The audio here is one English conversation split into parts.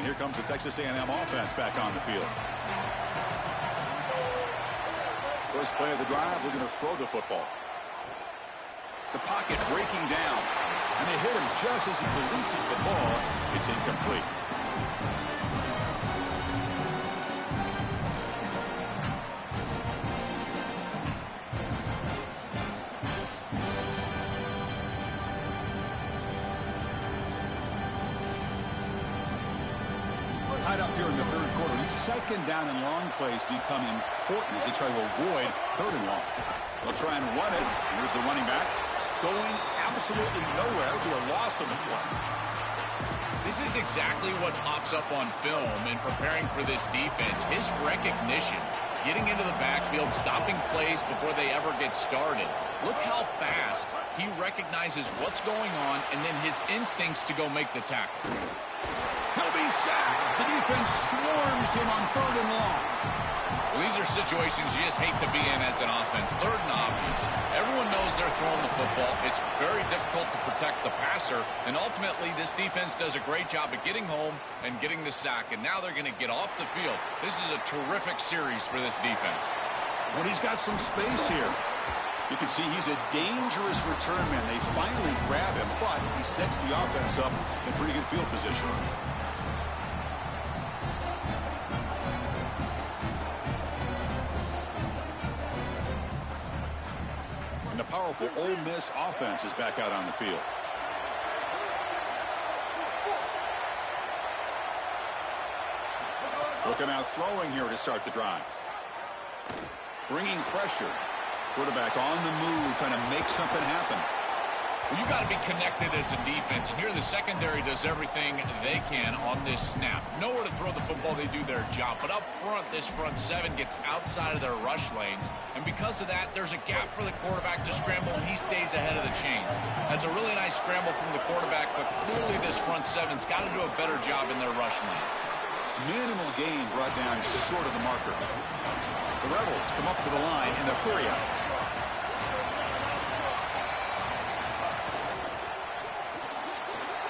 And here comes the Texas A&M offense back on the field. First play of the drive, they're going to throw the football. The pocket breaking down. And they hit him just as he releases the ball. It's incomplete. Tied up here in the third quarter. These second down and long plays become important as they try to avoid third and long. They'll try and run it. And here's the running back going absolutely nowhere to a loss of the play. This is exactly what pops up on film in preparing for this defense. His recognition, getting into the backfield, stopping plays before they ever get started. Look how fast he recognizes what's going on and then his instincts to go make the tackle. He'll be sacked. The defense swarms him on third and long. Well, these are situations you just hate to be in as an offense. Third and obvious. Everyone knows they're throwing the football. It's very difficult to protect the passer. And ultimately, this defense does a great job of getting home and getting the sack. And now they're going to get off the field. This is a terrific series for this defense. When he's got some space here. You can see he's a dangerous return man. They finally grab him, but he sets the offense up in pretty good field position. And the powerful Ole Miss offense is back out on the field. Looking out throwing here to start the drive. Bringing pressure. Quarterback on the move, trying to make something happen. Well, you got to be connected as a defense, and here the secondary does everything they can on this snap. Nowhere to throw the football, they do their job. But up front, this front seven gets outside of their rush lanes, and because of that, there's a gap for the quarterback to scramble, and he stays ahead of the chains. That's a really nice scramble from the quarterback, but clearly this front seven's got to do a better job in their rush lanes. Minimal gain brought down short of the marker. The Rebels come up to the line in the hurry-up.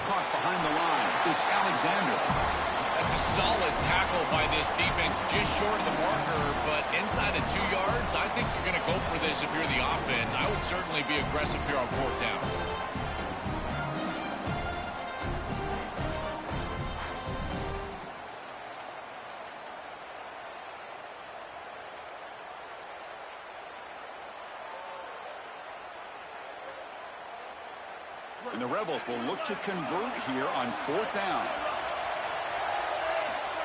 Caught behind the line. It's Alexander. That's a solid tackle by this defense, just short of the marker, but inside of 2 yards, I think you're going to go for this if you're the offense. I would certainly be aggressive here on fourth down. And the Rebels will look to convert here on fourth down.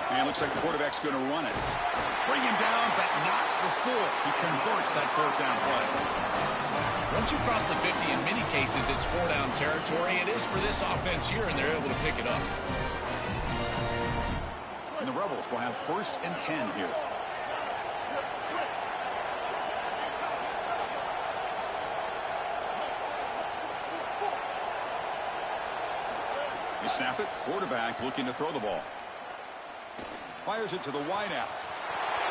And it looks like the quarterback's going to run it. Bring him down, but not before he converts that fourth down play. Once you cross the 50, in many cases, it's 4-down territory. It is for this offense here, and they're able to pick it up. And the Rebels will have 1st and 10 here. Snap it. Quarterback looking to throw the ball. Fires it to the wideout.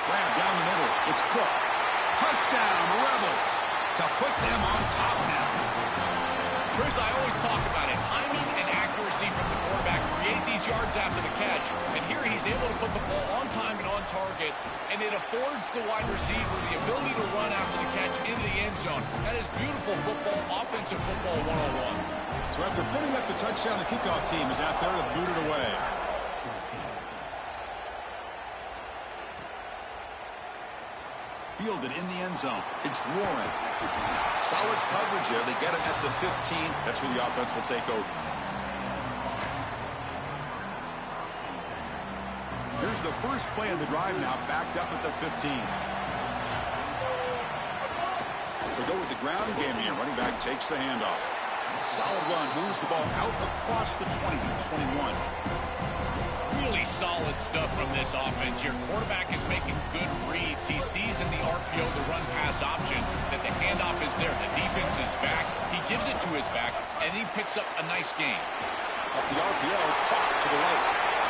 Grab down the middle. It's Cook. Touchdown, Rebels. To put them on top now. Chris, I always talk about it. Timing and accuracy from the quarterback create these yards after the catch. And here he's able to put the ball on time and on target. And it affords the wide receiver the ability to run after the catch into the end zone. That is beautiful football, offensive football 101. So after putting up the touchdown, the kickoff team is out there to boot it away. Fielded in the end zone. It's Warren. Solid coverage there. They get it at the 15. That's where the offense will take over. Here's the first play of the drive now, backed up at the 15. They go with the ground game here. Running back takes the handoff. Solid run, moves the ball out across the 20 to the 21. Really solid stuff from this offense here. Quarterback is making good reads. He sees in the RPO, the run-pass option, that the handoff is there. The defense is back. He gives it to his back, and he picks up a nice gain. Off the RPO, clock to the right.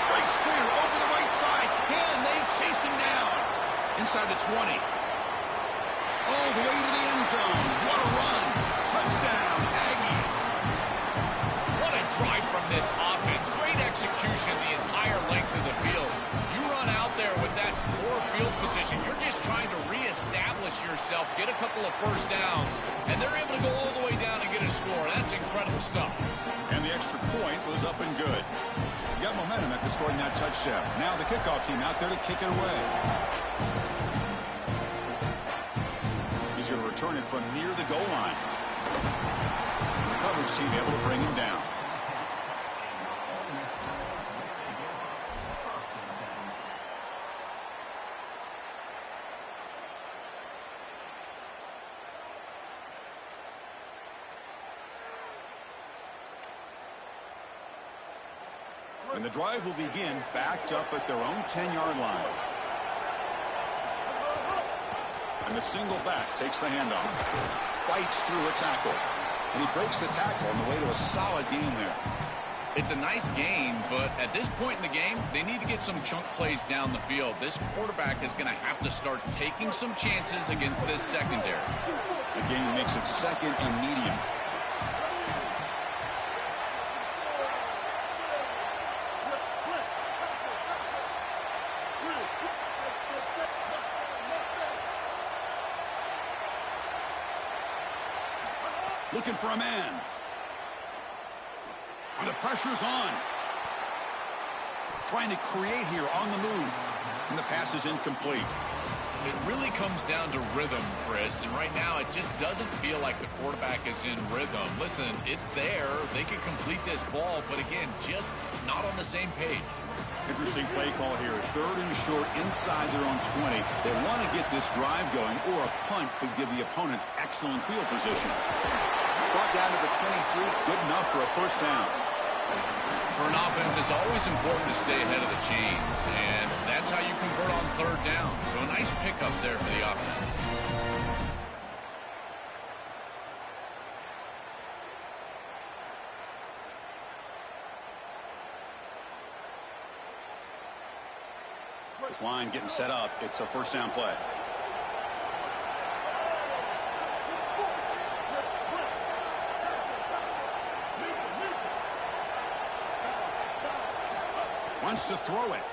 Break screen over the right side. Can they chase him down? Inside the 20. All the way to the end zone. What a run. Touchdown, Aggies. What a drive from this offense. Great execution the entire length of the field. You run out there with that poor field position. You're just trying to reestablish yourself, get a couple of first downs, and they're able to go all the way down and get a score. That's incredible stuff. And the extra point was up and good. You got momentum after scoring that touchdown. Now the kickoff team out there to kick it away. He's going to return it from near the goal line. The coverage team able to bring him down. And the drive will begin backed up at their own 10-yard line. And the single back takes the handoff. Fights through a tackle. And he breaks the tackle on the way to a solid gain there. It's a nice gain, but at this point in the game, they need to get some chunk plays down the field. This quarterback is going to have to start taking some chances against this secondary. The game makes it second and medium. Looking for a man. And the pressure's on. Trying to create here on the move. And the pass is incomplete. It really comes down to rhythm, Chris. And right now, it just doesn't feel like the quarterback is in rhythm. Listen, it's there. They can complete this ball, but again, just not on the same page. Interesting play call here. Third and short inside their own 20. They want to get this drive going, or a punt could give the opponents excellent field position. Brought down to the 23, good enough for a first down. For an offense, it's always important to stay ahead of the chains, and that's how you convert on third down. So a nice pickup there for the offense. This line getting set up. It's a first down play. Wants to throw it.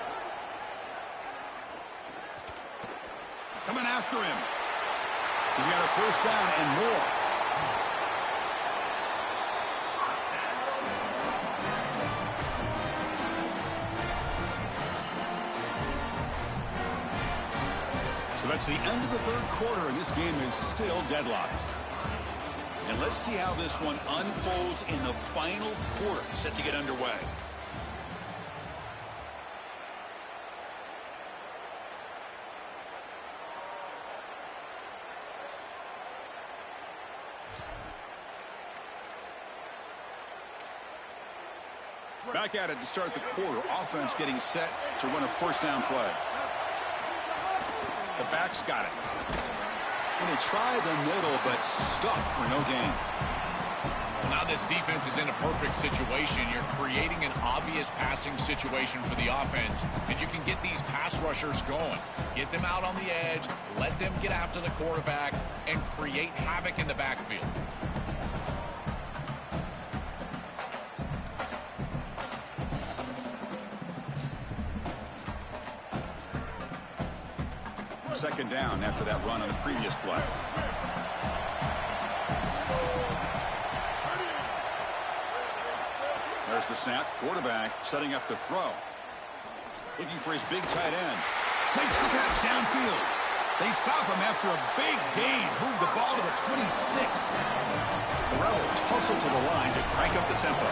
Coming after him. He's got a first down and more. So that's the end of the third quarter, and this game is still deadlocked. And let's see how this one unfolds in the final quarter, set to get underway. Back at it to start the quarter. Offense getting set to run a first down play. The back's got it. And they try the middle, but stuck for no gain. Well, now this defense is in a perfect situation. You're creating an obvious passing situation for the offense, and you can get these pass rushers going. Get them out on the edge, let them get after the quarterback, and create havoc in the backfield. Second down after that run on the previous play. There's the snap. Quarterback setting up to throw. Looking for his big tight end. Makes the catch downfield. They stop him after a big gain. Move the ball to the 26. The Rebels hustle to the line to crank up the tempo.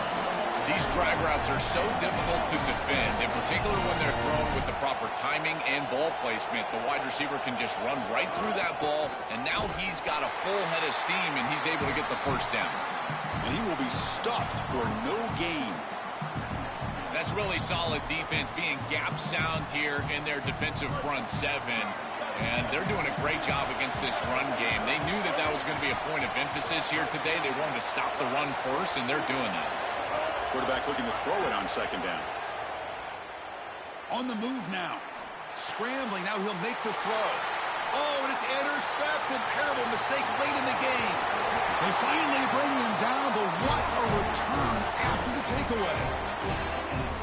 These drag routes are so difficult to defend, in particular when they're thrown with the proper timing and ball placement. The wide receiver can just run right through that ball, and now he's got a full head of steam, and he's able to get the first down. And he will be stuffed for no gain. That's really solid defense, being gap sound here in their defensive front seven. And they're doing a great job against this run game. They knew that that was going to be a point of emphasis here today. They wanted to stop the run first, and they're doing that. Quarterback looking to throw it on second down. On the move now. Scrambling. Now he'll make the throw. Oh, and it's intercepted. Terrible mistake late in the game. They finally bring him down, but what a return after the takeaway.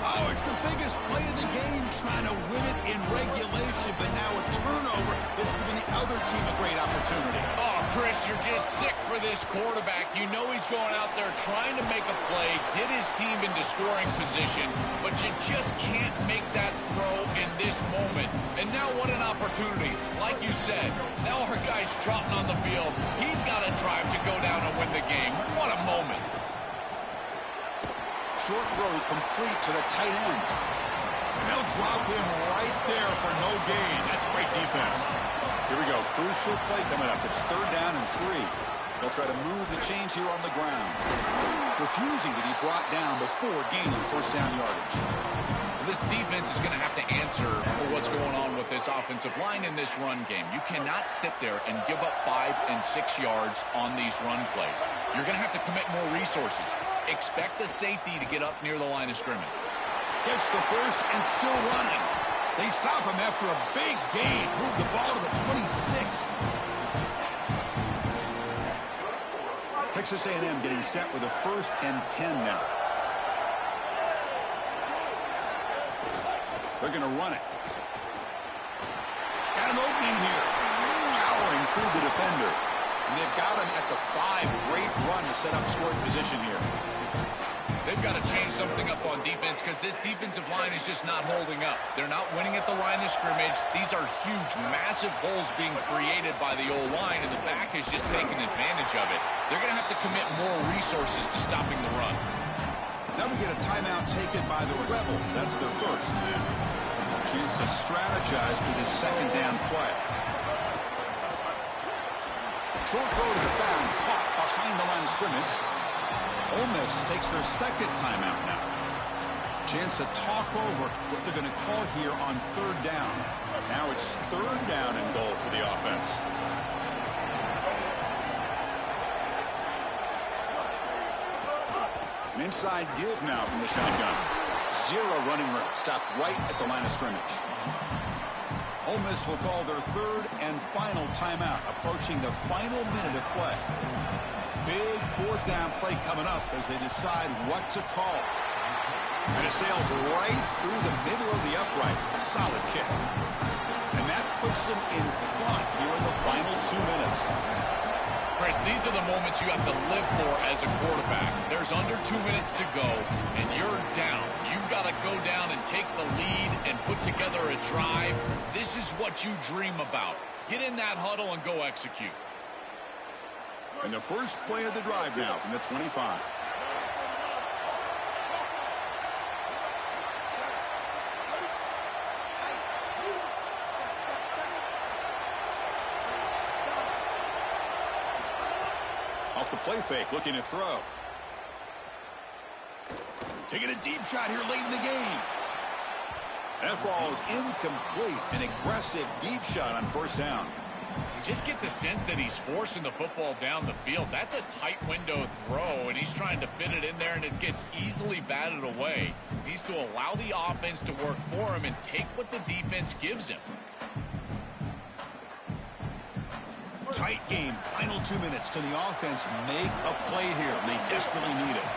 Oh, it's the biggest play of the game, trying to win it in regulation, but now a turnover is giving the other team a great opportunity. Oh, Chris, you're just sick for this quarterback. You know he's going out there trying to make a play, get his team into scoring position, but you just can't make that throw in this moment. And now what an opportunity. Like you said, now our guy's trotting on the field. He's got a drive to go down and win the game. What a moment. Short throw complete to the tight end. And they'll drop him right there for no gain. That's great defense. Here we go. Crucial play coming up. It's 3rd down and 3. They'll try to move the chains here on the ground. Refusing to be brought down before gaining 1st down yardage. This defense is going to have to answer for what's going on with this offensive line in this run game. You cannot sit there and give up 5 and 6 yards on these run plays. You're going to have to commit more resources. Expect the safety to get up near the line of scrimmage. Gets the first and still running. They stop him after a big gain. Move the ball to the 26. Texas A&M getting set with a 1st and 10 now. They're going to run it. Got an opening here. Powering through the defender. And they've got him at the 5. Great run to set up scoring position here. They've got to change something up on defense because this defensive line is just not holding up. They're not winning at the line of scrimmage. These are huge, massive holes being created by the O-line, and the back is just taking advantage of it. They're going to have to commit more resources to stopping the run. Now we get a timeout taken by the Rebels. That's their first. Chance to strategize for this 2nd down play. Short throw to the back, caught behind the line of scrimmage. Ole Miss takes their 2nd timeout now. Chance to talk over what they're going to call here on 3rd down. Now it's 3rd down and goal for the offense. An inside give now from the shotgun. 0 running room. Stopped right at the line of scrimmage. Ole Miss will call their 3rd and final timeout, approaching the final minute of play. Big 4th down play coming up as they decide what to call. And it sails right through the middle of the uprights. A solid kick. And that puts them in front here in the final 2 minutes. Chris, these are the moments you have to live for as a quarterback. There's under 2 minutes to go, and you're down. You've got to go down and take the lead and put together a drive. This is what you dream about. Get in that huddle and go execute. And the first play of the drive now from the 25. Off the play fake, looking to throw. Taking a deep shot here late in the game. That ball is incomplete. An aggressive deep shot on 1st down. You just get the sense that he's forcing the football down the field. That's a tight window throw, and he's trying to fit it in there, and it gets easily batted away. He needs to allow the offense to work for him and take what the defense gives him. Tight game, final 2 minutes. Can the offense make a play here? They desperately need it.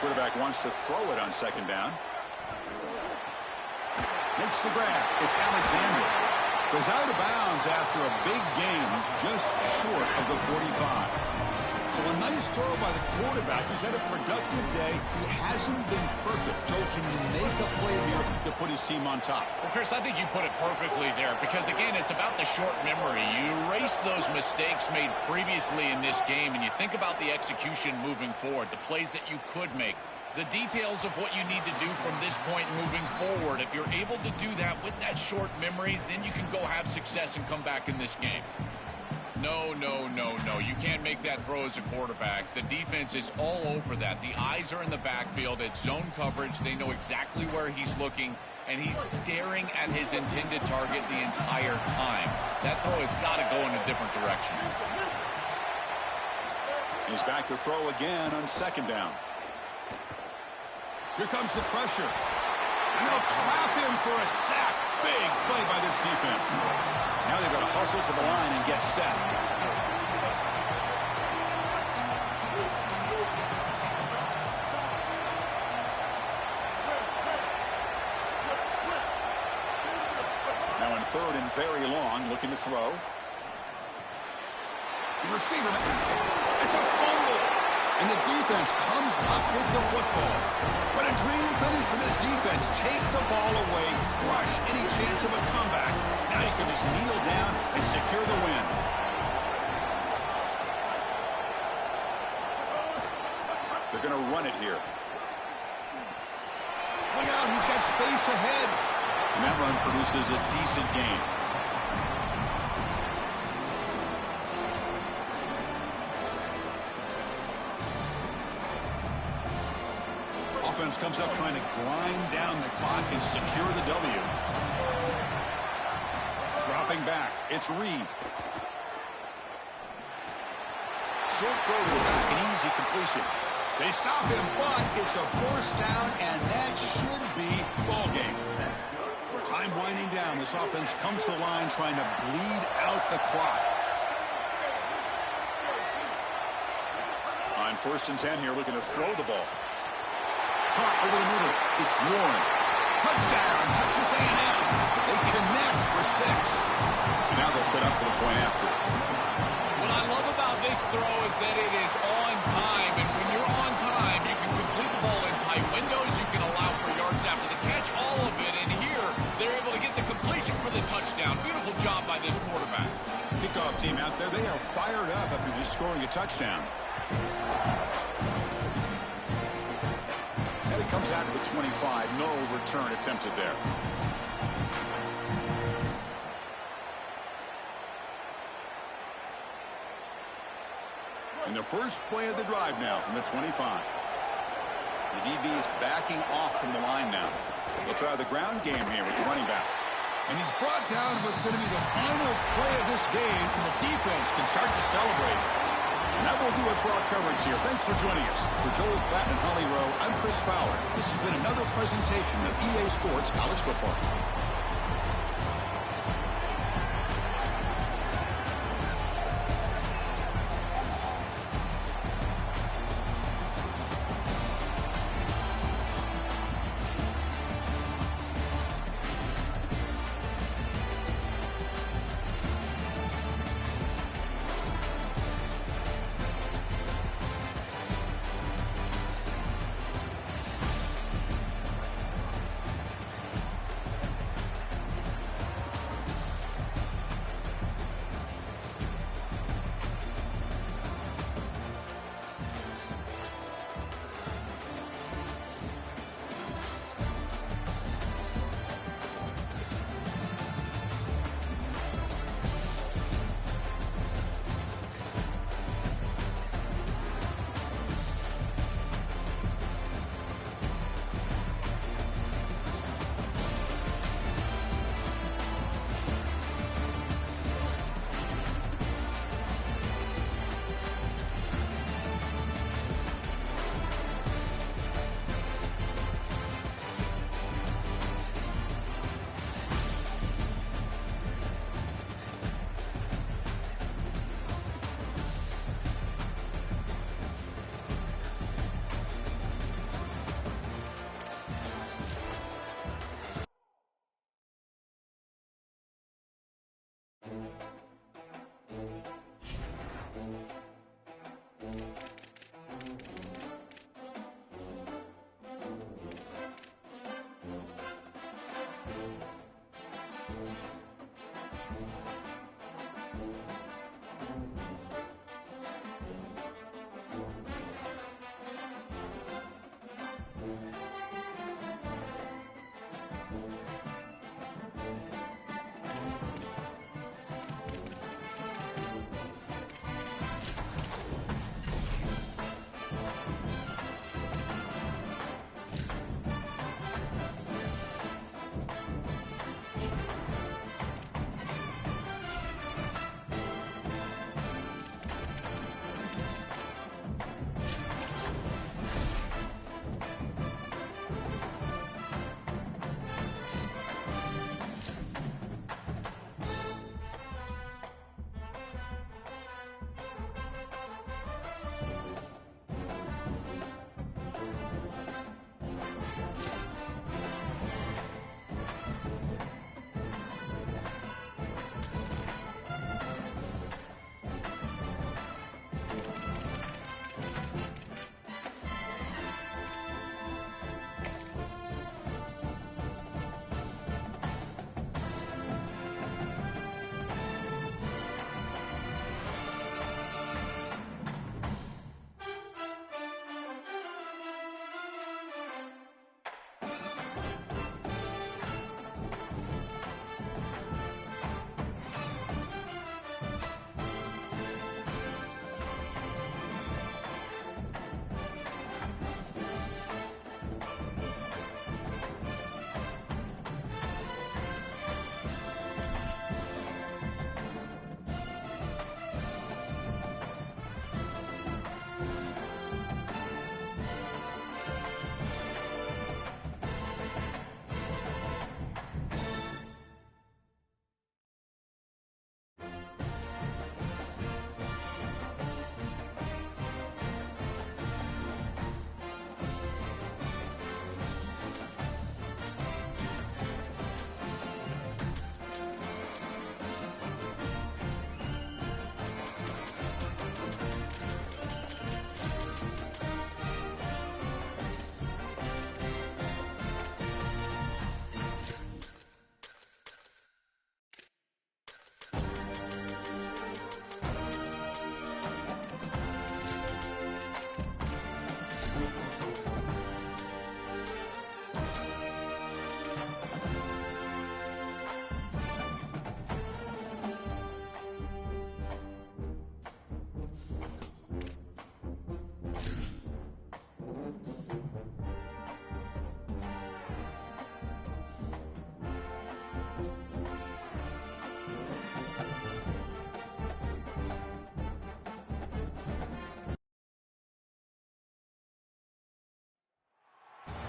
Quarterback wants to throw it on 2nd down. Makes the grab. It's Alexander. Goes out of bounds after a big gain. He's just short of the 45. So a nice throw by the quarterback. He's had a productive day. He hasn't been perfect. Joe, can you make a play here to put his team on top? Well, Chris, I think you put it perfectly there because, again, it's about the short memory. You erase those mistakes made previously in this game, and you think about the execution moving forward, the plays that you could make, the details of what you need to do from this point moving forward. If you're able to do that with that short memory, then you can go have success and come back in this game. No, no, no, no. You can't make that throw as a quarterback. The defense is all over that. The eyes are in the backfield. It's zone coverage. They know exactly where he's looking. and he's staring at his intended target the entire time. That throw has got to go in a different direction. He's back to throw again on second down. Here comes the pressure. And they'll trap him for a sack. Big play by this defense. Now they've got to hustle to the line and get set. Now in third and very long, looking to throw. The receiver, it's a fumble. And the defense comes up with the football. What a dream finish for this defense. Take the ball away, crush any chance of a comeback. Now you can just kneel down and secure the win. They're going to run it here. Look out, he's got space ahead. And that run produces a decent gain. Offense comes up trying to grind down the clock and secure the W. Dropping back, it's Reed. Short throw to the back, an easy completion. They stop him, but it's a first down, and that should be ball game. Time winding down. This offense comes to the line trying to bleed out the clock. On 1st and 10 here, looking to throw the ball. Caught over the middle. It's Warren. Touchdown, Texas A&M. They connect for 6. And now they'll set up for the point after. What I love about this throw is that it is on time. And when you're on time, you can complete the ball in tight windows. You can allow for yards after the catch, all of it. And here, they're able to get the completion for the touchdown. Beautiful job by this quarterback. Kickoff team out there, they are fired up after just scoring a touchdown. And it comes out to the 25. No return attempted there. And the first play of the drive now from the 25. The DB is backing off from the line now. They'll try the ground game here with the running back. And he's brought down what's going to be the final play of this game, and the defense can start to celebrate. And that will do it for our coverage here. Thanks for joining us. For Joel Platt and Holly Rowe, I'm Chris Fowler. This has been another presentation of EA Sports College Football.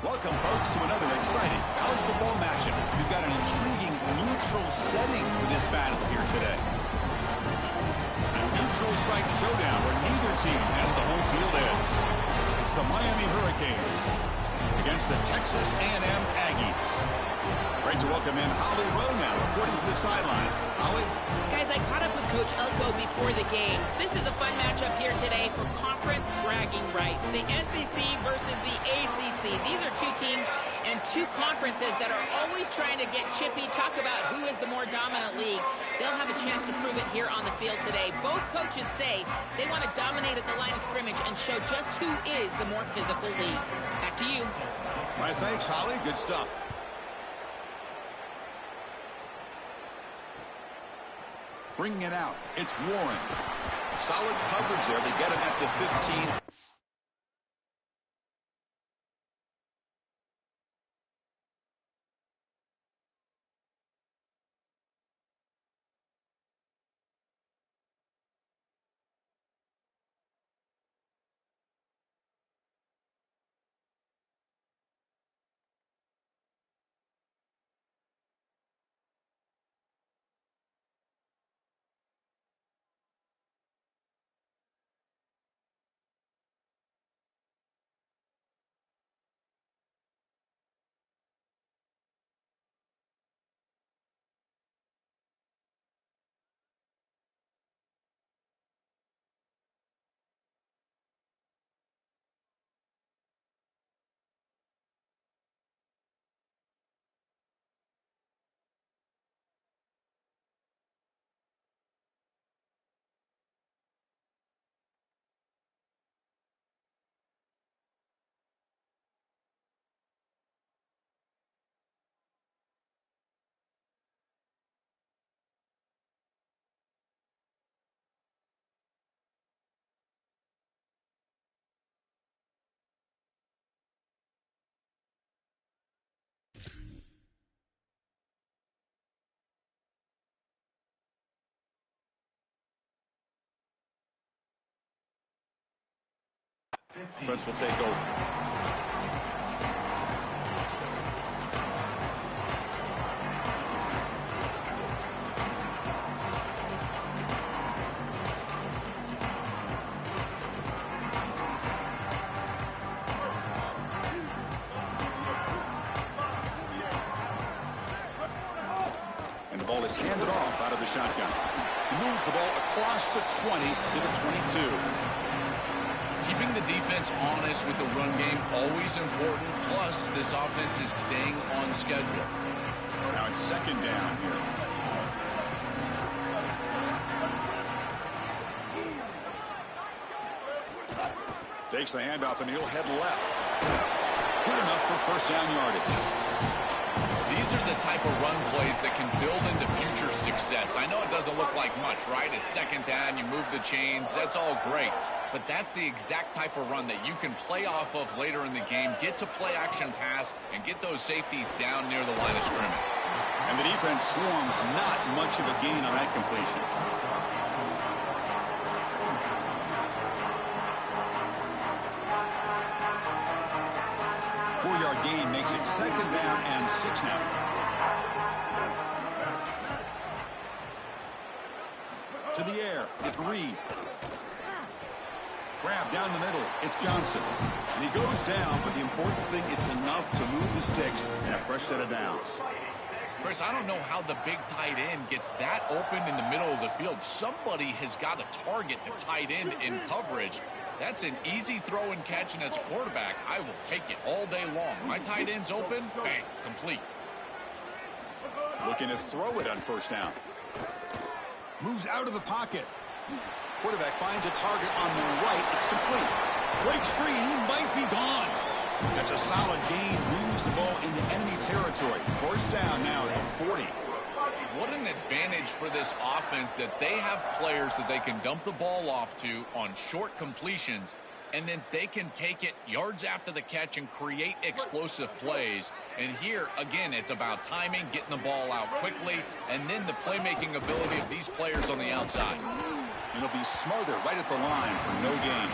Welcome, folks, to another exciting college football matchup. We've got an intriguing neutral setting for this battle here today. A neutral site showdown where neither team has the home field edge. It's the Miami Hurricanes against the Texas A&M Aggies. Great to welcome in Holly Rowe now, reporting to the sidelines. Holly? Guys, I caught up with Coach Elko before the game. This is a fun matchup here today for conference bragging rights. The SEC versus the ACC. These are two teams and two conferences that are always trying to get chippy, talk about who is the more dominant league. They'll have a chance to prove it here on the field today. Both coaches say they want to dominate at the line of scrimmage and show just who is the more physical league. Back to you. All right, thanks, Holly. Good stuff. Bringing it out, it's Warren. Solid coverage there. They get him at the 15. Defense will take over. And the ball is handed off out of the shotgun. He moves the ball across the 20 to the 22. Keeping the defense honest with the run game, always important. Plus, this offense is staying on schedule. Now it's second down here. Takes the handoff and he'll head left. Good enough for first down yardage. These are the type of run plays that can build into future success. I know it doesn't look like much, right? It's second down, you move the chains, that's all great. But that's the exact type of run that you can play off of later in the game, get to play action pass, and get those safeties down near the line of scrimmage. And the defense swarms, not much of a gain on that completion. Four-yard gain makes it second down and 6 now. To the air, it's Reed. Grab down the middle, it's Johnson. And he goes down, but the important thing, it's enough to move the sticks and a fresh set of downs. Chris, I don't know how the big tight end gets that open in the middle of the field. Somebody has got to target the tight end in coverage. That's an easy throw and catch, and as a quarterback, I will take it all day long. My tight end's open, bang, complete. Looking to throw it on first down. Moves out of the pocket. Quarterback finds a target on the right. It's complete. Breaks free, and he might be gone. That's a solid gain. Moves the ball into enemy territory. First down now at 40. What an advantage for this offense that they have players that they can dump the ball off to on short completions, and then they can take it yards after the catch and create explosive plays. And here, again, it's about timing, getting the ball out quickly, and then the playmaking ability of these players on the outside. And he'll be smothered right at the line for no gain.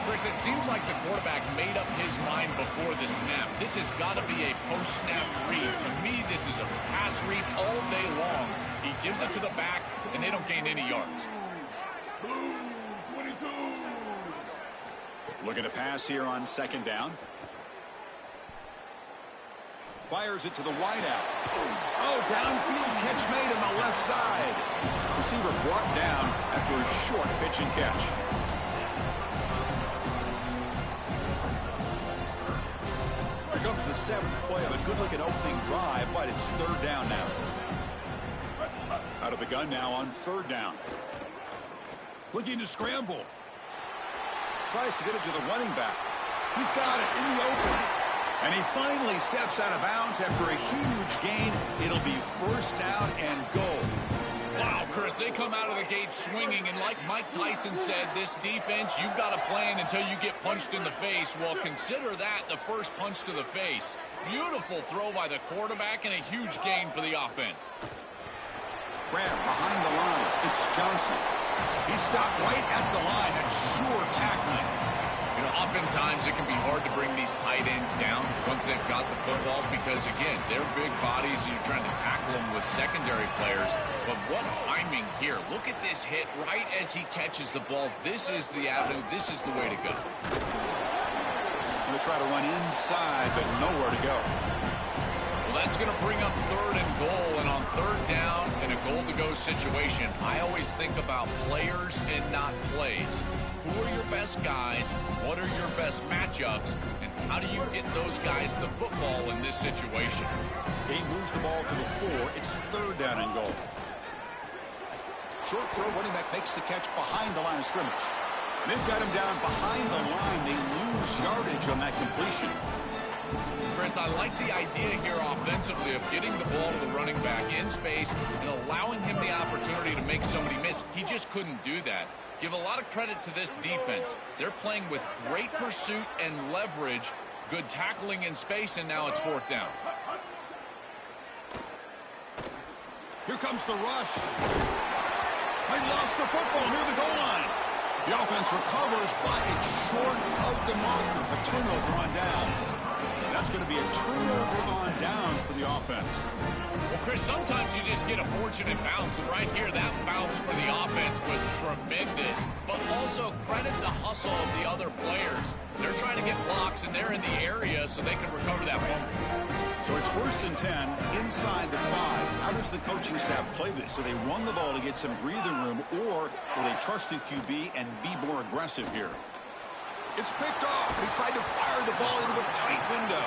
Chris, it seems like the quarterback made up his mind before the snap. This has got to be a post-snap read. To me, this is a pass read all day long. He gives it to the back, and they don't gain any yards. Blue 22. Looking to pass here on second down. Fires it to the wideout. Oh, downfield catch made on the left side. Receiver brought down after a short pitch and catch. Here comes the seventh play of a good-looking opening drive, but it's third down now. Out of the gun now on third down. Looking to scramble. Tries to get it to the running back. He's got it in the open. And he finally steps out of bounds after a huge gain. It'll be first down and goal. Wow, Chris, they come out of the gate swinging, and like Mike Tyson said, this defense, you've got to plan until you get punched in the face. Well, consider that the first punch to the face. Beautiful throw by the quarterback and a huge gain for the offense. Grab behind the line. It's Johnson. He stopped right at the line. That's sure tackling. You know, oftentimes it can be hard to bring these tight ends down once they've got the football because, again, they're big bodies and you're trying to tackle them with secondary players. But what timing here. Look at this hit right as he catches the ball. This is the avenue. This is the way to go. Going to try to run inside, but nowhere to go. Well, that's going to bring up third and goal. And on third down in a goal-to-go situation, I always think about players and not plays. Who are your best guys? What are your best matchups? And how do you get those guys the football in this situation? He moves the ball to the 4. It's third down and goal. Short throw, running back makes the catch behind the line of scrimmage. And they've got him down behind the line. They lose yardage on that completion. Chris, I like the idea here offensively of getting the ball to the running back in space and allowing him the opportunity to make somebody miss. He just couldn't do that. Give a lot of credit to this defense. They're playing with great pursuit and leverage, good tackling in space, and now it's fourth down. Here comes the rush. They lost the football near the goal line. The offense recovers, but it's short of the marker. A turnover on downs. That's going to be a turnover on downs for the offense. Well, Chris, sometimes you just get a fortunate bounce, and right here, that bounce for the offense was tremendous. But also credit the hustle of the other players. They're trying to get blocks, and they're in the area so they can recover that fumble. So it's first and 10 inside the 5. How does the coaching staff play this? So they run the ball to get some breathing room, or will they trust the QB and be more aggressive here? It's picked off. He tried to fire the ball into a tight window.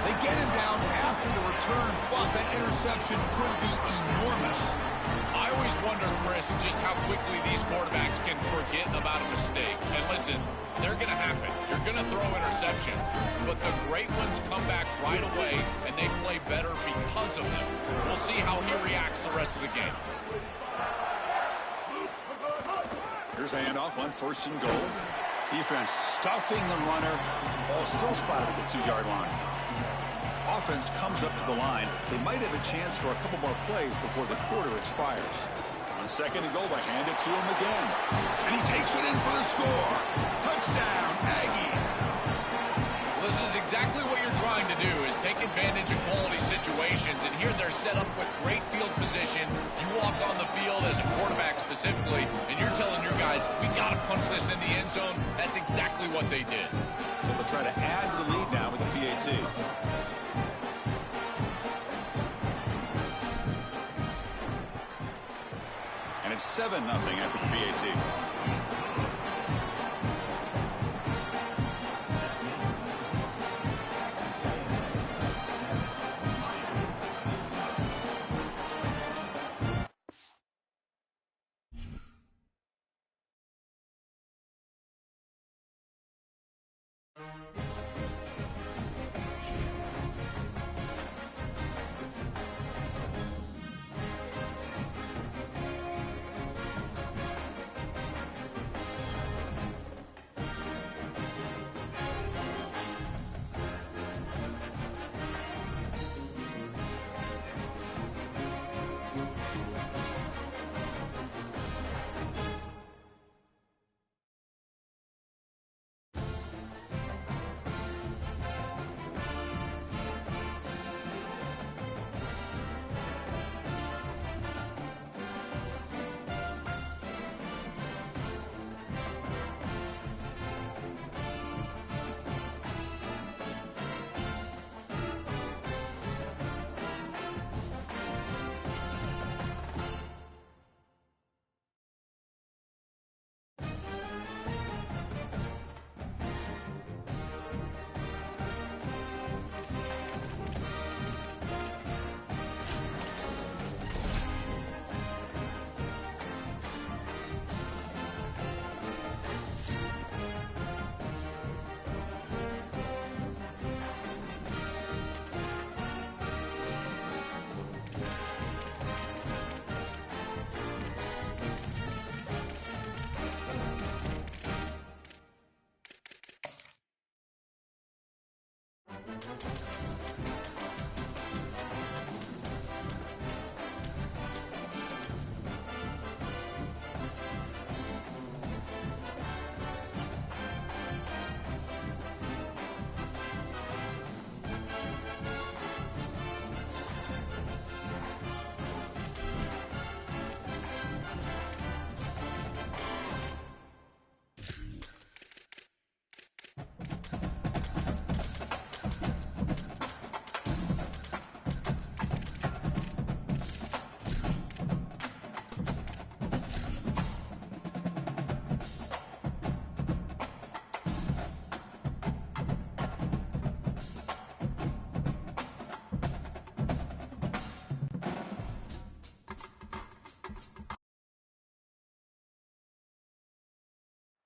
They get him down after the return, but that interception could be enormous. I always wonder, Chris, just how quickly these quarterbacks can forget about a mistake. And listen, they're going to happen. You're going to throw interceptions, but the great ones come back right away, and they play better because of them. We'll see how he reacts the rest of the game. Here's a handoff on first and goal. Defense stuffing the runner. Ball still spotted at the 2-yard line. Offense comes up to the line. They might have a chance for a couple more plays before the quarter expires. On second and goal, they hand it to him again. And he takes it in for the score. Touchdown, Aggies. Well, this is exactly what you're trying to do, is take advantage of quality situations. And here they're set up with great field position. You walk on the field as a quarterback specifically, and you're telling your guys, we got to punch this in the end zone. That's exactly what they did. They'll try to add to the lead now with the PAT. And it's 7-0 after the PAT.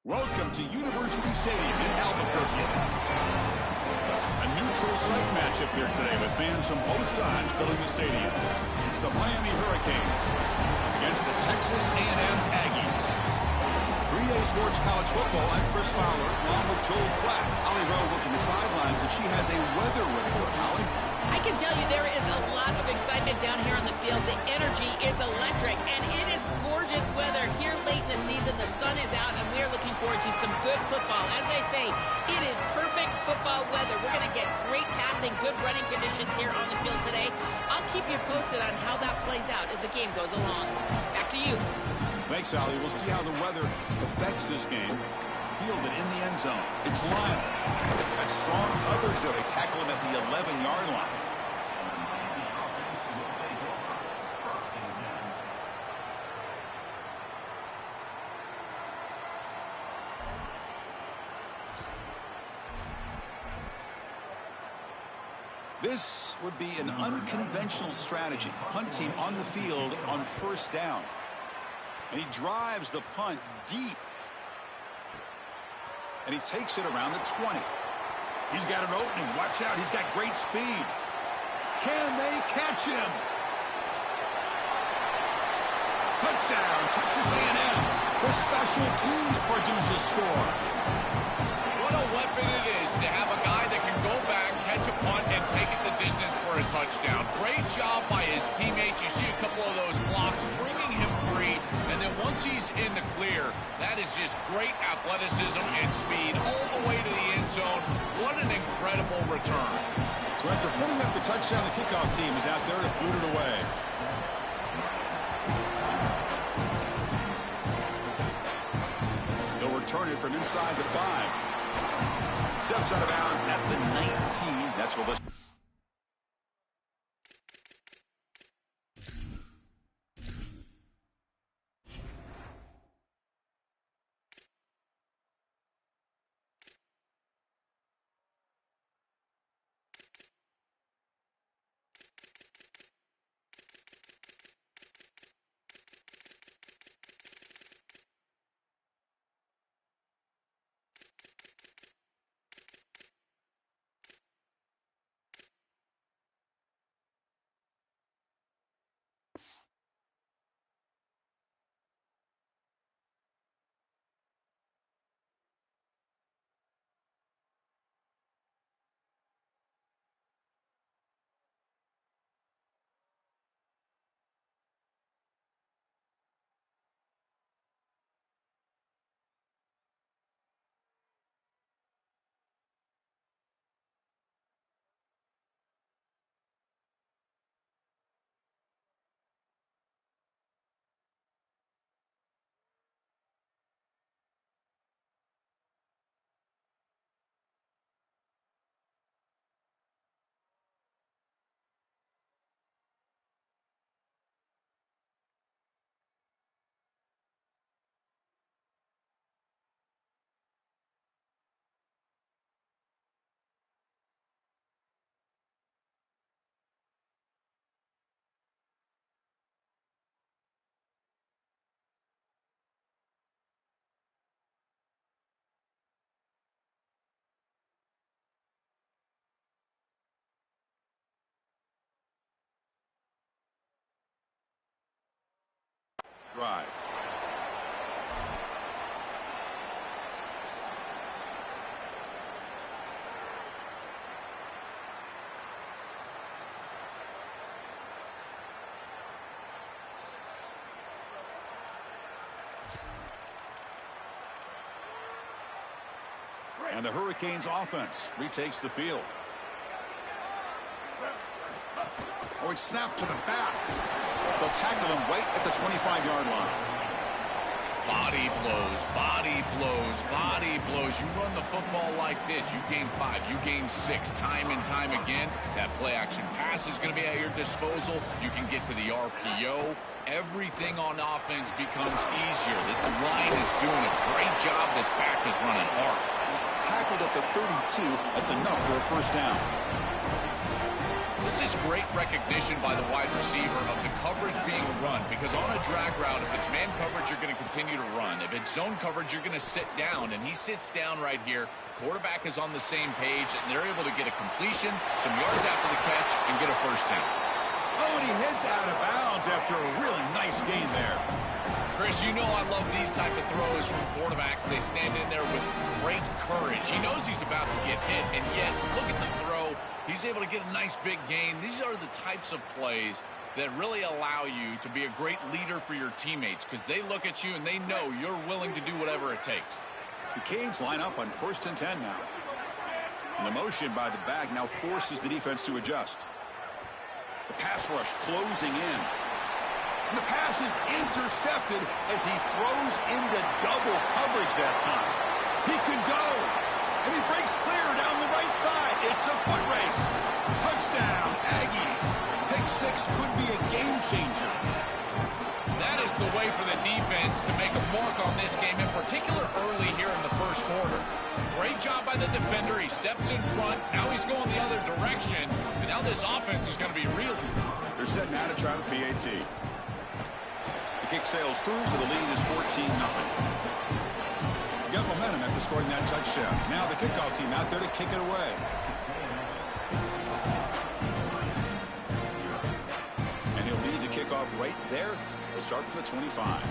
Welcome to University Stadium in Albuquerque. A neutral site matchup here today with fans from both sides filling the stadium. It's the Miami Hurricanes against the Texas A&M Aggies. 3A Sports College Football, I'm Chris Fowler, along with Joel Klatt. Holly Rowe working the sidelines, and she has a weather report. Holly? I can tell you there is a lot of excitement down here on the field. The energy is electric, and it is gorgeous weather here late in the season. The sun is out, and we are looking forward to some good football. As I say, it is perfect football weather. We're going to get great passing, good running conditions here on the field today. I'll keep you posted on how that plays out as the game goes along. Back to you. Thanks, Holly. We'll see how the weather affects this game. Fielded in the end zone. It's Lyle. That strong coverage, though. They tackle him at the 11-yard line. This would be an unconventional strategy. Punt team on the field on first down. And he drives the punt deep. And he takes it around the 20. He's got an opening. Watch out. He's got great speed. Can they catch him? Touchdown, Texas A&M. The special teams produce a score. What a weapon it is to have a guy that can go back, catch a punt, and take it the distance for a touchdown. Great job by his teammates. You see a couple of those blocks bringing him free, and then once he's in the clear, that is just great athleticism and speed all the way to the end zone. What an incredible return. So after putting up the touchdown, the kickoff team is out there to boot it away. They'll return it from inside the 5. Steps out of bounds at the 19. That's what this. Drive. And the Hurricanes offense retakes the field. Oh, it's snapped to the back. They'll tackle him right at the 25-yard line. Body blows, body blows, body blows. You run the football like this, you gain 5, you gain 6, time and time again. That play-action pass is going to be at your disposal. You can get to the RPO. Everything on offense becomes easier. This line is doing a great job. This back is running hard. Tackled at the 32. That's enough for a first down. This is great recognition by the wide receiver of the coverage being run, because on a drag route, if it's man coverage, you're going to continue to run. If it's zone coverage, you're going to sit down, and he sits down right here. Quarterback is on the same page, and they're able to get a completion, some yards after the catch, and get a first down. Oh, and he heads out of bounds after a really nice gain there. Chris, you know I love these type of throws from quarterbacks. They stand in there with great courage. He knows he's about to get hit, and yet, look at the throw. He's able to get a nice big gain. These are the types of plays that really allow you to be a great leader for your teammates, because they look at you and they know you're willing to do whatever it takes. The Canes line up on 1st and 10 now. And the motion by the back now forces the defense to adjust. The pass rush closing in. And the pass is intercepted as he throws into double coverage that time. He could go. And he breaks clear down the right side. It's a foot race. Touchdown, Aggies. Pick 6 could be a game changer. That is the way for the defense to make a mark on this game, in particular early here in the first quarter. Great job by the defender. He steps in front. Now he's going the other direction. And now this offense is going to be real. They're set now to try the PAT. The kick sails through, so the lead is 14-0. Got momentum after scoring that touchdown. Now the kickoff team out there to kick it away. And he'll lead the kickoff right there. He'll start from the 25.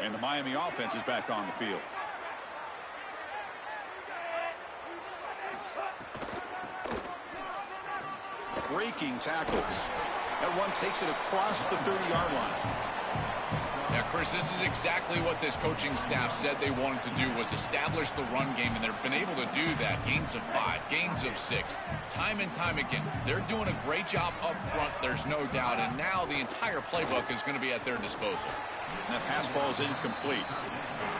And the Miami offense is back on the field. Breaking tackles. That one takes it across the 30-yard line. Yeah, Chris, this is exactly what this coaching staff said they wanted to do, was establish the run game, and they've been able to do that. Gains of 5, gains of 6, time and time again. They're doing a great job up front, there's no doubt, and now the entire playbook is going to be at their disposal. And that pass falls incomplete.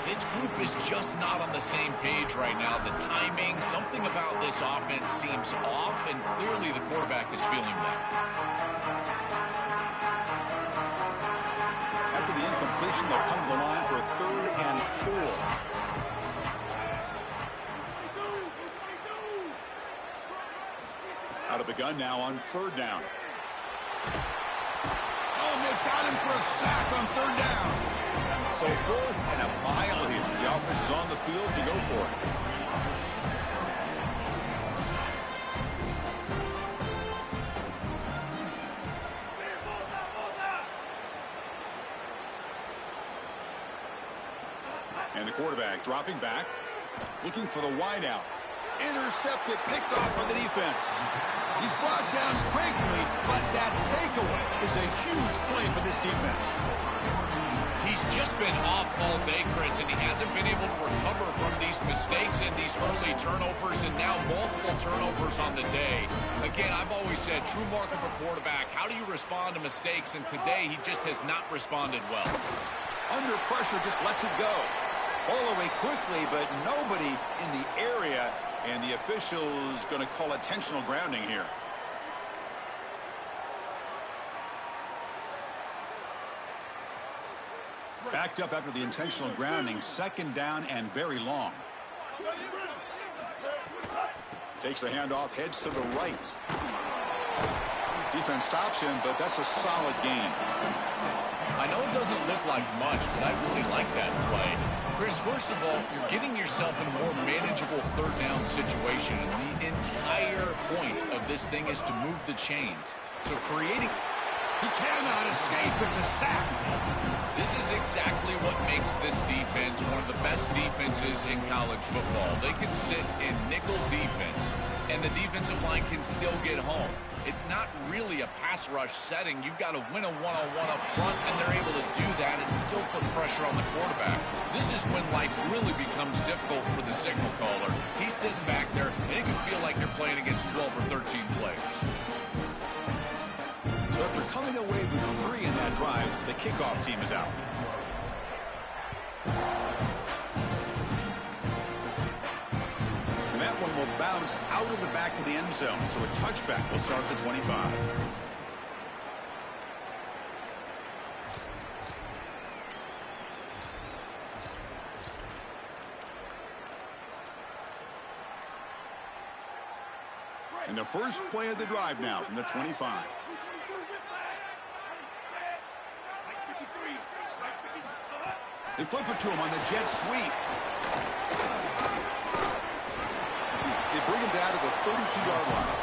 This group is just not on the same page right now. The timing, something about this offense seems off, and clearly the quarterback is feeling that. After the incompletion, they'll come to the line for a 3rd and 4. Out of the gun now on 3rd down. Oh, and they've got him for a sack on 3rd down. So 4th and a mile here. The offense is on the field to go for it. And the quarterback dropping back, looking for the wideout. Intercepted, picked off by the defense. He's brought down quickly, but that takeaway is a huge play for this defense. He's just been off all day, Chris, and he hasn't been able to recover from these mistakes and these early turnovers, and now multiple turnovers on the day. Again, I've always said, true mark of a quarterback, how do you respond to mistakes? And today, he just has not responded well. Under pressure, just lets it go. All the way quickly, but nobody in the area, and the official's going to call intentional grounding here. Backed up after the intentional grounding, 2nd down and very long. Takes the handoff, heads to the right. Defense stops him, but that's a solid gain. I know it doesn't look like much, but I really like that play. Chris, first of all, you're getting yourself in a more manageable 3rd down situation, and the entire point of this thing is to move the chains. So creating... He cannot escape. It's a sack. This is exactly what makes this defense one of the best defenses in college football. They can sit in nickel defense, and the defensive line can still get home. It's not really a pass rush setting. You've got to win a one-on-one up front, and they're able to do that and still put pressure on the quarterback. This is when life really becomes difficult for the signal caller. He's sitting back there, and it can feel like you're playing against 12 or 13 players. So after coming away with 3 in that drive, the kickoff team is out. And that one will bounce out of the back of the end zone. So a touchback will start at the 25. And the first play of the drive now from the 25. They flip it to him on the jet sweep. They bring him down to the 32-yard line.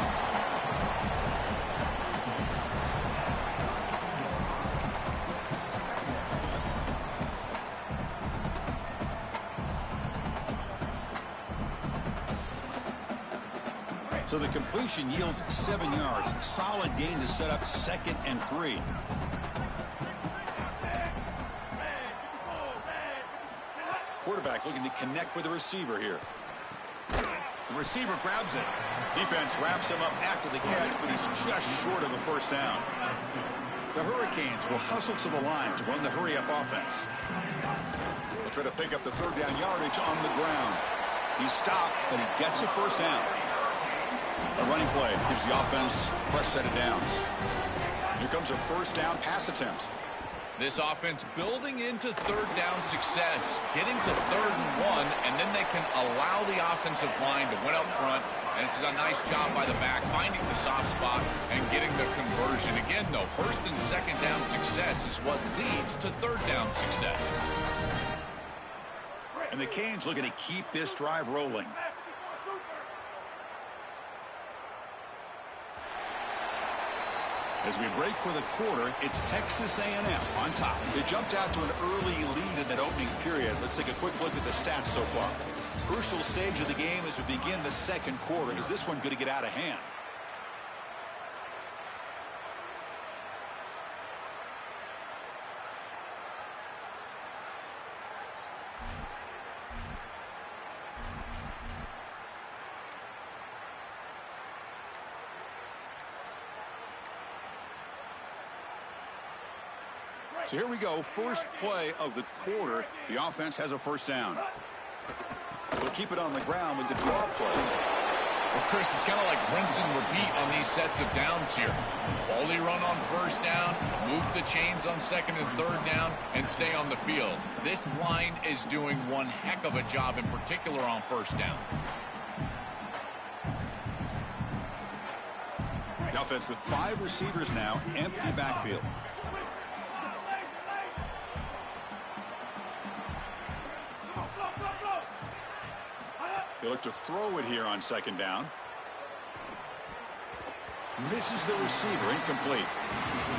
So the completion yields 7 yards. Solid gain to set up 2nd and 3. Quarterback looking to connect with the receiver here. The receiver grabs it. Defense wraps him up after the catch, but he's just short of a first down. The Hurricanes will hustle to the line to run the hurry-up offense. They'll try to pick up the 3rd down yardage on the ground. He's stopped, but he gets a first down. A running play gives the offense a fresh set of downs. Here comes a first down pass attempt. This offense building into 3rd down success, getting to 3rd and 1, and then they can allow the offensive line to win up front. And this is a nice job by the back, finding the soft spot and getting the conversion. Again, though, 1st and 2nd down success is what leads to 3rd down success. And the Canes looking to keep this drive rolling. As we break for the quarter, it's Texas A&M on top. They jumped out to an early lead in that opening period. Let's take a quick look at the stats so far. Crucial stage of the game as we begin the 2nd quarter. Is this one going to get out of hand? So here we go, first play of the quarter. The offense has a first down. They'll keep it on the ground with the draw play. Well, Chris, it's kind of like rinse and repeat on these sets of downs here. Quality run on first down, move the chains on 2nd and 3rd down, and stay on the field. This line is doing one heck of a job, in particular on first down. The offense with 5 receivers now, empty backfield. They look to throw it here on 2nd down. Misses the receiver, incomplete.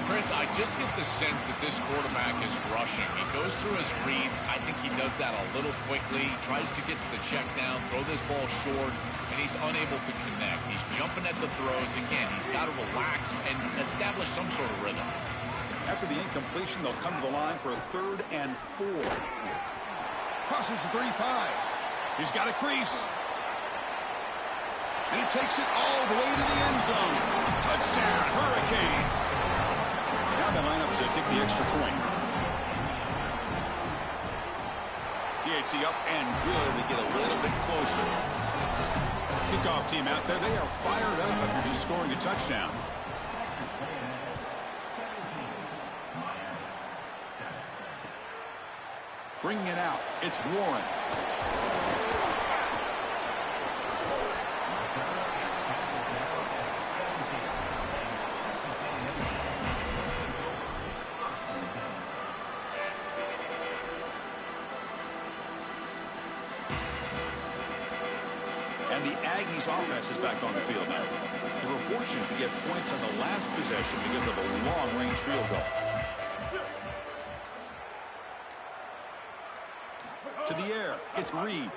Chris, I just get the sense that this quarterback is rushing. He goes through his reads. I think he does that a little quickly. He tries to get to the check down, throw this ball short, and he's unable to connect. He's jumping at the throws. Again, he's got to relax and establish some sort of rhythm. After the incompletion, they'll come to the line for a 3rd and 4. Crosses the 35. He's got a crease. And he takes it all the way to the end zone. Touchdown, Hurricanes. Now they line up to kick the extra point. PAT up and good. They get a little bit closer. Kickoff team out there. They are fired up after just scoring a touchdown. Bringing it out. It's Warren. And the Aggies offense is back on the field now. They were fortunate to get points on the last possession because of a long-range field goal. To the air, it's Reed.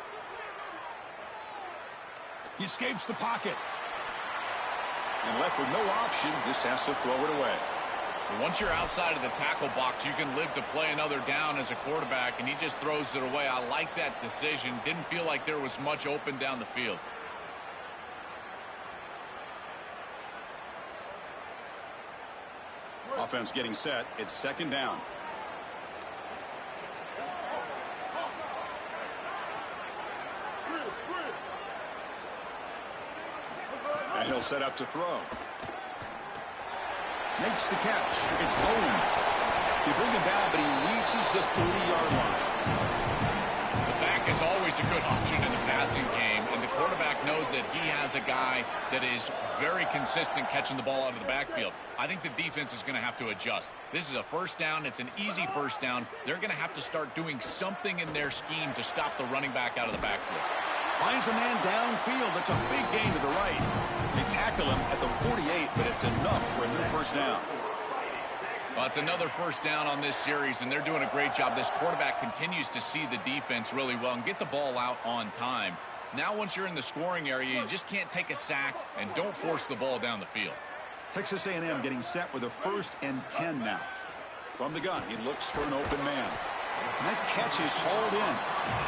He escapes the pocket. And left with no option, just has to throw it away. Once you're outside of the tackle box, you can live to play another down as a quarterback, and he just throws it away. I like that decision. Didn't feel like there was much open down the field. Offense getting set. It's second down. And he'll set up to throw. Makes the catch. It's Bowens. They bring him down, but he reaches the 30-yard line. The back is always a good option in the passing game, and the quarterback knows that he has a guy that is very consistent catching the ball out of the backfield. I think the defense is going to have to adjust. This is a first down. It's an easy first down. They're going to have to start doing something in their scheme to stop the running back out of the backfield. Finds a man downfield. That's a big gain to the right. They tackle him at the 48, but it's enough for a new first down. Well, it's another first down on this series, and they're doing a great job. This quarterback continues to see the defense really well and get the ball out on time. Now, once you're in the scoring area, you just can't take a sack and don't force the ball down the field. Texas A&M getting set with a 1st and 10 now. From the gun, he looks for an open man. And that catch is hauled in.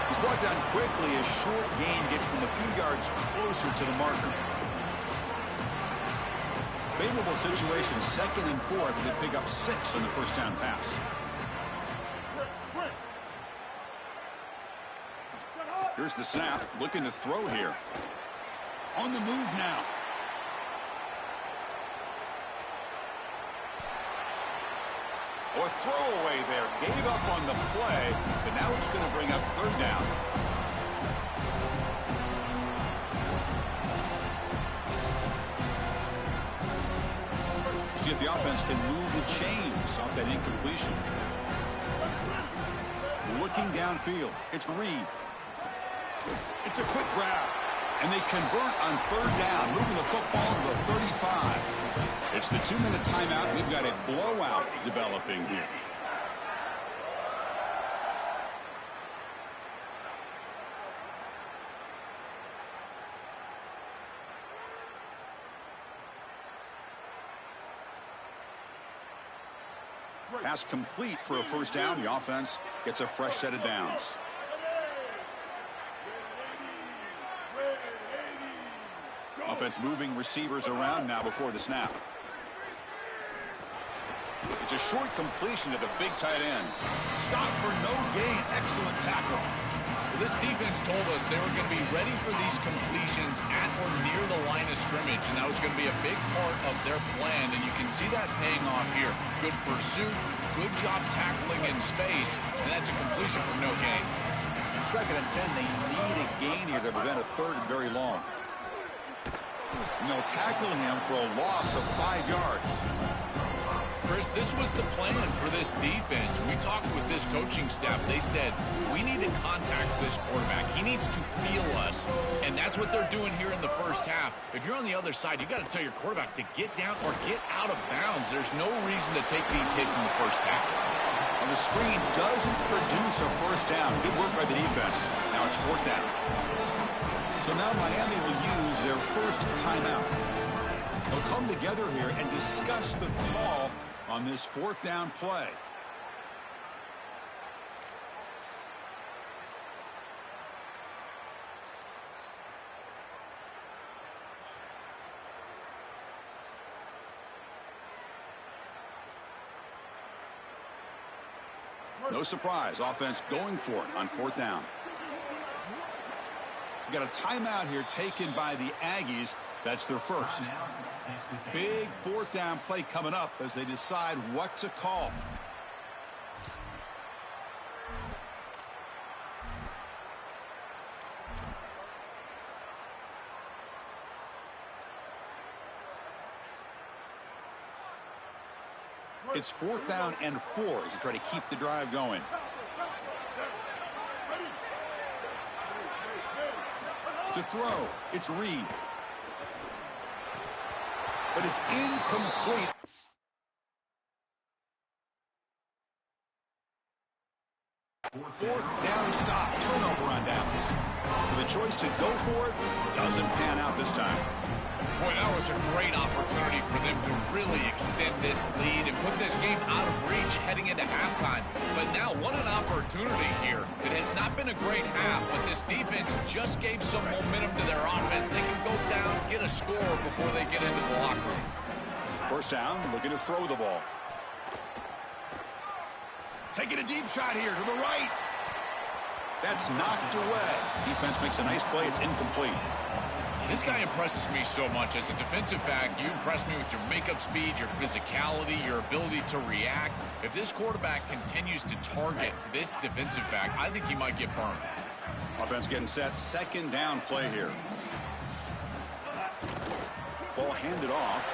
He's brought down quickly. A short gain gets them a few yards closer to the marker. Favorable situation, 2nd and 4 after they pick up 6 on the first down pass. Here's the snap, looking to throw here. On the move now. Or throwaway there. Gave up on the play, but now it's going to bring up 3rd down. See if the offense can move the chains off that incompletion. Looking downfield. It's Reed. It's a quick grab. And they convert on 3rd down, moving the football to the 35. It's the 2-minute timeout. We've got a blowout developing here. Pass complete for a first down. The offense gets a fresh set of downs. Offense moving receivers around now before the snap. It's a short completion to the big tight end. Stop for no gain. Excellent tackle. Well, this defense told us they were going to be ready for these completions at or near the line of scrimmage, and that was going to be a big part of their plan, and you can see that paying off here. Good pursuit, good job tackling in space, and that's a completion for no gain. 2nd and 10, they need a gain here to prevent a 3rd and very long. And they'll tackle him for a loss of 5 yards. Chris, this was the plan for this defense. We talked with this coaching staff. They said, we need to contact this quarterback. He needs to feel us. And that's what they're doing here in the first half. If you're on the other side, you got to tell your quarterback to get down or get out of bounds. There's no reason to take these hits in the first half. On the screen doesn't produce a first down. Good work by the defense. Now it's 4th down. So now Miami will use their first timeout. They'll come together here and discuss the call on this 4th down play. No surprise, offense going for it on 4th down. We've got a timeout here taken by the Aggies. That's their first. Big 4th down play coming up as they decide what to call. It's 4th down and 4 as they try to keep the drive going. To throw, it's Reed. But it's incomplete. Fourth down stop, turnover on downs. So the choice to go for it doesn't pan out this time. Boy, that was a great opportunity for them to really extend this lead and put this game out of reach heading into halftime. But now, what an opportunity here. It has not been a great half, but this defense just gave some momentum to their offense. They can go down, get a score before they get into the locker room. First down, looking to throw the ball. Taking a deep shot here to the right. That's knocked away. Defense makes a nice play. It's incomplete. This guy impresses me so much. As a defensive back, you impress me with your makeup speed, your physicality, your ability to react. If this quarterback continues to target this defensive back, I think he might get burned. Offense getting set. Second down play here. Ball handed off.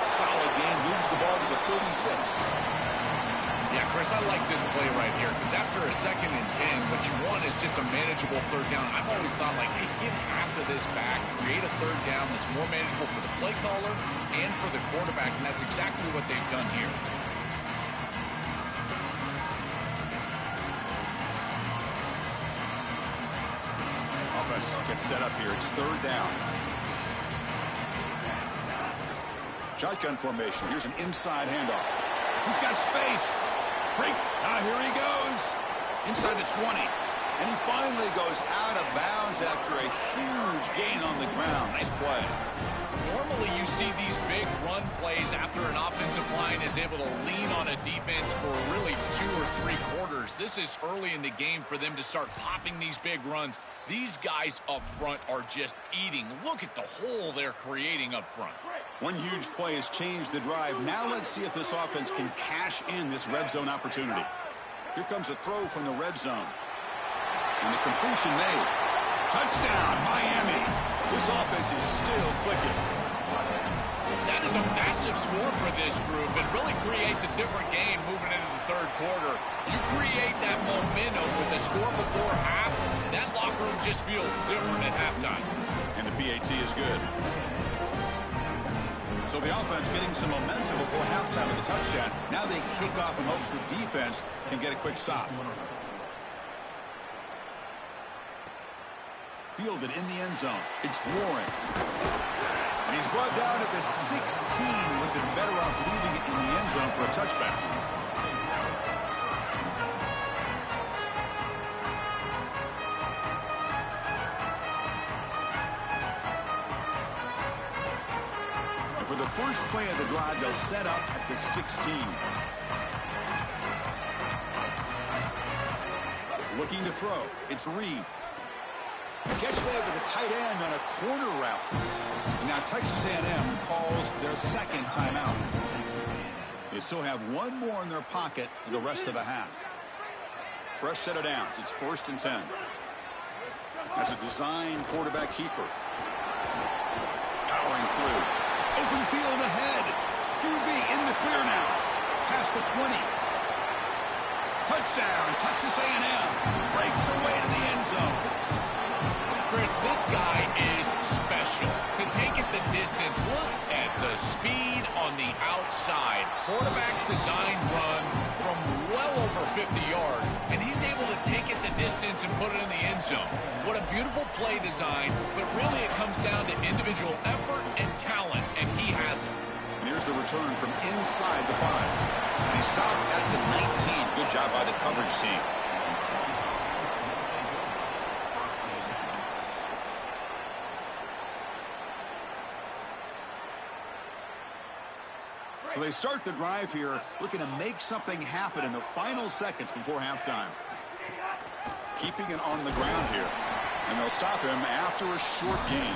Solid gain. Moves the ball to the 36. Yeah, Chris, I like this play right here because after a 2nd and 10, what you want is just a manageable third down. I've always thought, like, hey, get half of this back, create a third down that's more manageable for the play caller and for the quarterback, and that's exactly what they've done here. Offense gets set up here. It's third down. Shotgun formation. Here's an inside handoff. He's got space. Break. Now here he goes. Inside the 20. And he finally goes out of bounds after a huge gain on the ground. Nice play. Normally you see these big run plays after an offensive line is able to lean on a defense for really 2 or 3 quarters. This is early in the game for them to start popping these big runs. These guys up front are just eating. Look at the hole they're creating up front. One huge play has changed the drive. Now let's see if this offense can cash in this red zone opportunity. Here comes a throw from the red zone. And the completion made. Touchdown, Miami. This offense is still clicking. That is a massive score for this group. It really creates a different game moving into the third quarter. You create that momentum with a score before half, that locker room just feels different at halftime. And the PAT is good. So the offense getting some momentum before halftime with the touchdown. Now they kick off in hopes the defense can get a quick stop. Fielded in the end zone. It's Warren. And he's brought down at the 16. Would have been better off leaving it in the end zone for a touchback. For the first play of the drive, they'll set up at the 16. Looking to throw. It's Reed. Catch made with a tight end on a corner route. And now Texas A&M calls their second timeout. They still have one more in their pocket for the rest of the half. Fresh set of downs. It's 1st and 10. That's a design quarterback keeper. Powering through. Open field ahead. QB in the clear now. Past the 20. Touchdown, Texas A&M. Breaks away to the end zone. Chris, this guy is special. To take it the distance, look at the speed on the outside. Quarterback designed run from well over 50 yards, and he's able to take it the distance and put it in the end zone. What a beautiful play design, but really it comes down to individual effort and talent, and he has it. And here's the return from inside the 5. And he stopped at the 19. Good job by the coverage team. So they start the drive here, looking to make something happen in the final seconds before halftime. Keeping it on the ground here. And they'll stop him after a short gain.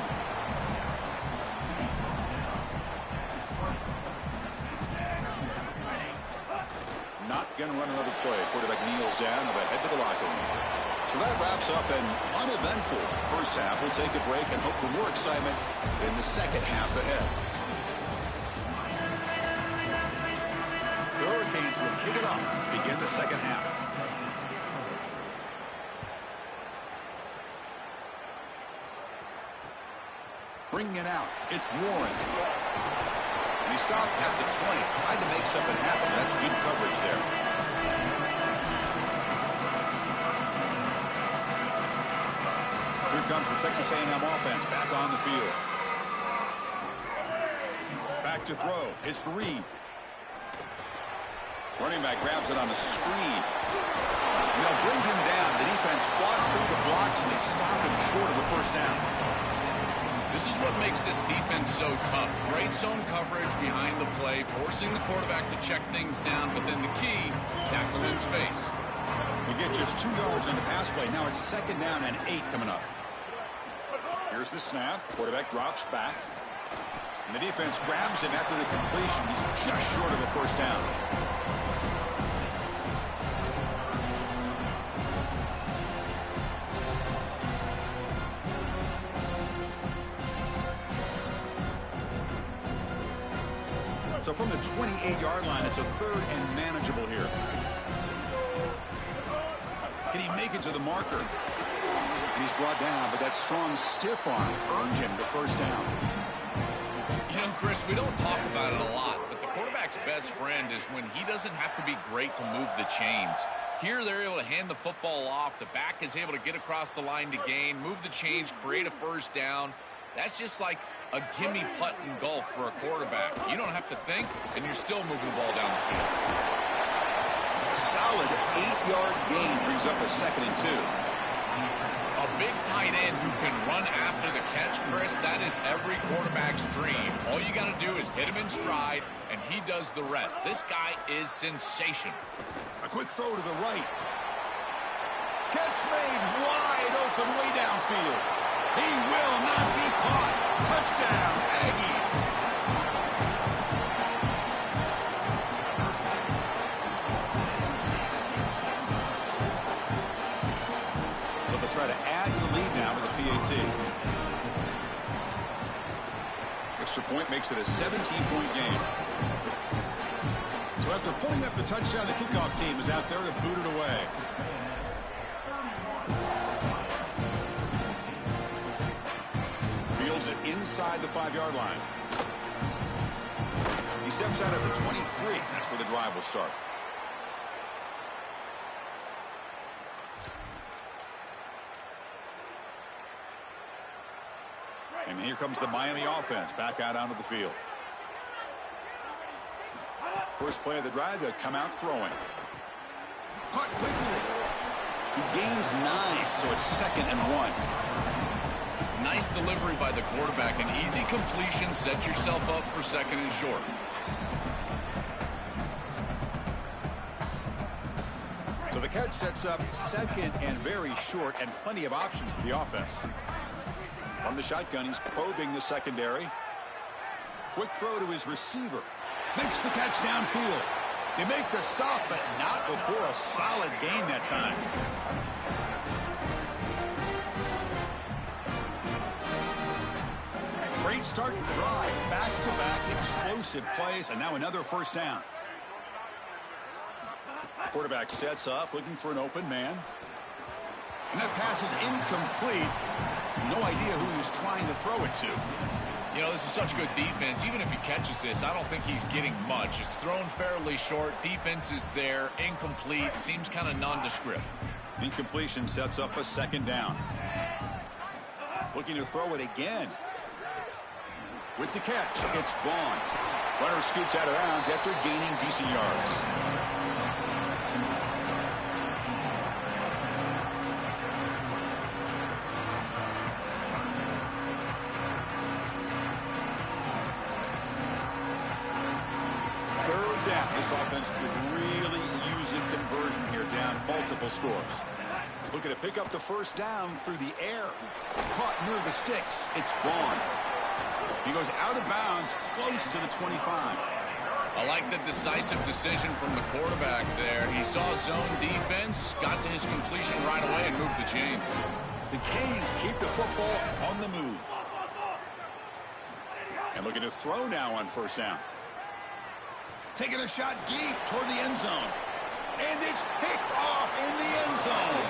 Not going to run another play. Quarterback kneels down and head to the locker room. So that wraps up an uneventful first half. We'll take a break and hope for more excitement in the second half ahead. The Hurricanes will kick it off to begin the second half. Bringing it out, it's Warren. And he stopped at the 20. Tried to make something happen. That's good coverage there. Here comes the Texas A&M offense back on the field. Back to throw. It's Reed. Running back grabs it on a screen. And they'll bring him down. The defense fought through the blocks, and they stop him short of the first down. This is what makes this defense so tough. Great zone coverage behind the play, forcing the quarterback to check things down, but then the key, tackle in space. We get just 2 yards on the pass play. Now it's 2nd down and 8 coming up. Here's the snap. Quarterback drops back. And the defense grabs him after the completion. He's just short of a first down. So from the 28-yard line, it's a 3rd and manageable here. Can he make it to the marker? And he's brought down, but that strong stiff arm earned him the first down. You know, Chris, we don't talk about it a lot, but the quarterback's best friend is when he doesn't have to be great to move the chains. Here, they're able to hand the football off. The back is able to get across the line to gain, move the chains, create a first down. That's just like a gimme putt in golf for a quarterback. You don't have to think, and you're still moving the ball down the field. Solid 8-yard gain brings up a 2nd and 2. A big tight end who can run after the catch, Chris, that is every quarterback's dream. All you got to do is hit him in stride, and he does the rest. This guy is sensational. A quick throw to the right. Catch made wide open way downfield. He will not be caught. Touchdown, Aggies. But they'll try to add to the lead now with a PAT. Extra point makes it a 17-point game. So after putting up the touchdown, the kickoff team is out there to boot it away. Fields it inside the 5-yard line. He steps out at the 23. That's where the drive will start. And here comes the Miami offense back out onto the field. First play of the drive, they'll come out throwing. Caught quickly. He gains 9, so it's 2nd and 1. It's nice delivery by the quarterback. An easy completion. Set yourself up for 2nd and short. So the catch sets up 2nd and very short, and plenty of options for the offense. From the shotgun, he's probing the secondary. Quick throw to his receiver. Makes the catch downfield. They make the stop, but not before a solid gain that time. Great start to the drive. Back-to-back explosive plays, and now another first down. Quarterback sets up, looking for an open man. And that pass is incomplete. No idea who he was trying to throw it to. You know, this is such good defense. Even if he catches this, I don't think he's getting much. It's thrown fairly short. Defense is there. Incomplete. Seems kind of nondescript. Incompletion sets up a 2nd down. Looking to throw it again. With the catch, it's Vaughn. Runner scoots out of bounds after gaining decent yards. This offense could really use a conversion here, down multiple scores. Looking to pick up the first down through the air. Caught near the sticks. It's Vaughn. He goes out of bounds, close to the 25. I like the decisive decision from the quarterback there. He saw zone defense, got to his completion right away, and moved the chains. The Canes keep the football on the move. And looking to throw now on first down. Taking a shot deep toward the end zone. And it's picked off in the end zone.